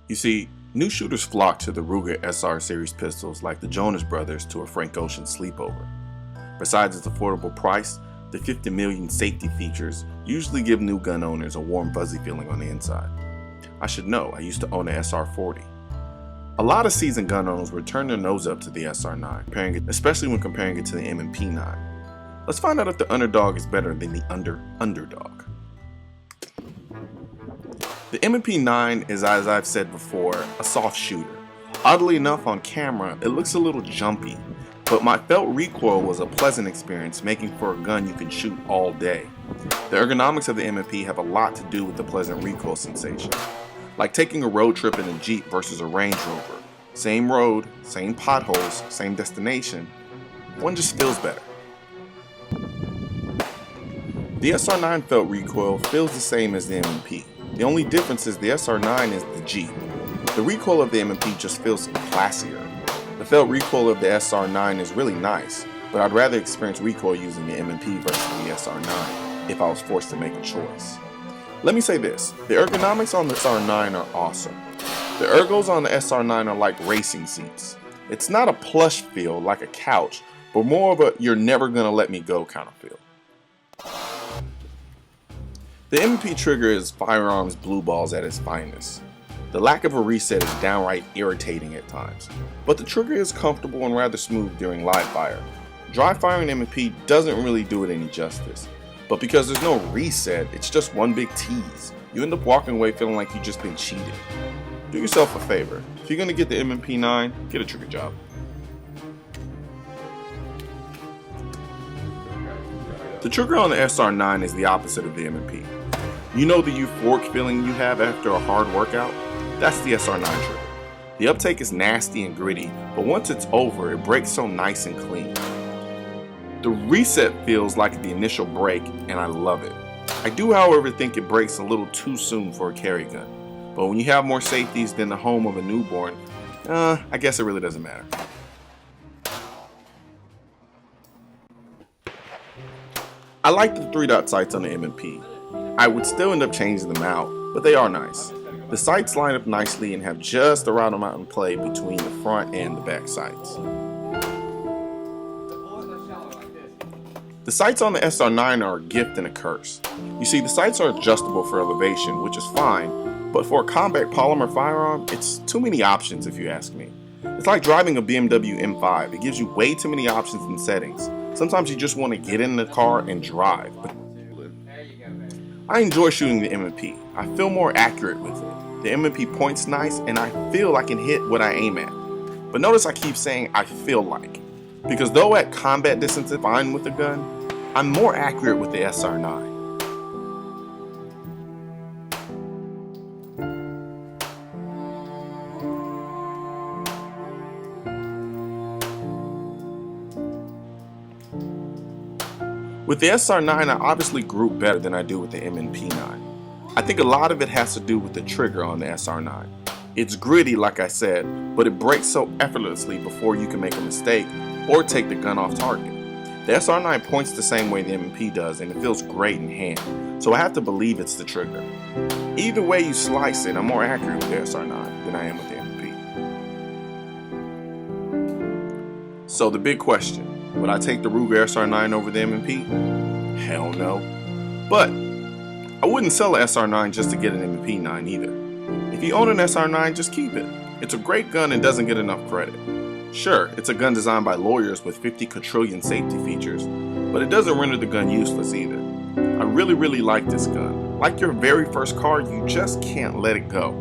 You see, new shooters flock to the Ruger SR series pistols like the Jonas Brothers to a Frank Ocean sleepover. Besides its affordable price, the 50 million safety features usually give new gun owners a warm fuzzy feeling on the inside. I should know, I used to own an SR40. A lot of seasoned gun owners would turn their nose up to the SR9, especially when comparing it to the M&P9. Let's find out if the underdog is better than the underdog. The M&P9 is, as I've said before, a soft shooter. Oddly enough, on camera, it looks a little jumpy, but my felt recoil was a pleasant experience, making for a gun you can shoot all day. The ergonomics of the M&P have a lot to do with the pleasant recoil sensation. Like taking a road trip in a Jeep versus a Range Rover. Same road, same potholes, same destination. One just feels better. The SR9 felt recoil feels the same as the M&P. The only difference is the SR9 is the Jeep. The recoil of the M&P just feels classier. The felt recoil of the SR9 is really nice, but I'd rather experience recoil using the M&P versus the SR9 if I was forced to make a choice. Let me say this, the ergonomics on the SR9 are awesome. The ergos on the SR9 are like racing seats. It's not a plush feel like a couch, but more of a you're never gonna let me go kind of feel. The M&P trigger is firearms blue balls at its finest. The lack of a reset is downright irritating at times, but the trigger is comfortable and rather smooth during live fire. Dry firing M&P doesn't really do it any justice. But because there's no reset, it's just one big tease. You end up walking away feeling like you've just been cheated. Do yourself a favor. If you're going to get the M&P9, get a trigger job. The trigger on the SR9 is the opposite of the M&P. You know the euphoric feeling you have after a hard workout? That's the SR9 trigger. The uptake is nasty and gritty, but once it's over, it breaks so nice and clean. The reset feels like the initial break, and I love it. I do, however, think it breaks a little too soon for a carry gun. But when you have more safeties than the home of a newborn, I guess it really doesn't matter. I like the 3-dot sights on the M&P. I would still end up changing them out, but they are nice. The sights line up nicely and have just the right amount of play between the front and the back sights. The sights on the SR9 are a gift and a curse. You see, the sights are adjustable for elevation, which is fine, but for a combat polymer firearm, it's too many options if you ask me. It's like driving a BMW M5. It gives you way too many options and settings. Sometimes you just want to get in the car and drive. I enjoy shooting the M&P. I feel more accurate with it. The M&P point's nice and I feel I can hit what I aim at. But notice I keep saying I feel like. Because though at combat distance it's fine with the gun, I'm more accurate with the SR9. With the SR9, I obviously group better than I do with the M&P9. I think a lot of it has to do with the trigger on the SR9. It's gritty, like I said, but it breaks so effortlessly before you can make a mistake or take the gun off target. The SR9 points the same way the M&P does, and it feels great in hand, so I have to believe it's the trigger. Either way you slice it, I'm more accurate with the SR9 than I am with the M&P. So the big question, would I take the Ruger SR9 over the M&P? Hell no. But I wouldn't sell an SR9 just to get an M&P9 either. If you own an SR9, just keep it. It's a great gun and doesn't get enough credit. Sure, it's a gun designed by lawyers with 50 quadrillion safety features, but it doesn't render the gun useless either. I really like this gun. Like your very first car, you just can't let it go.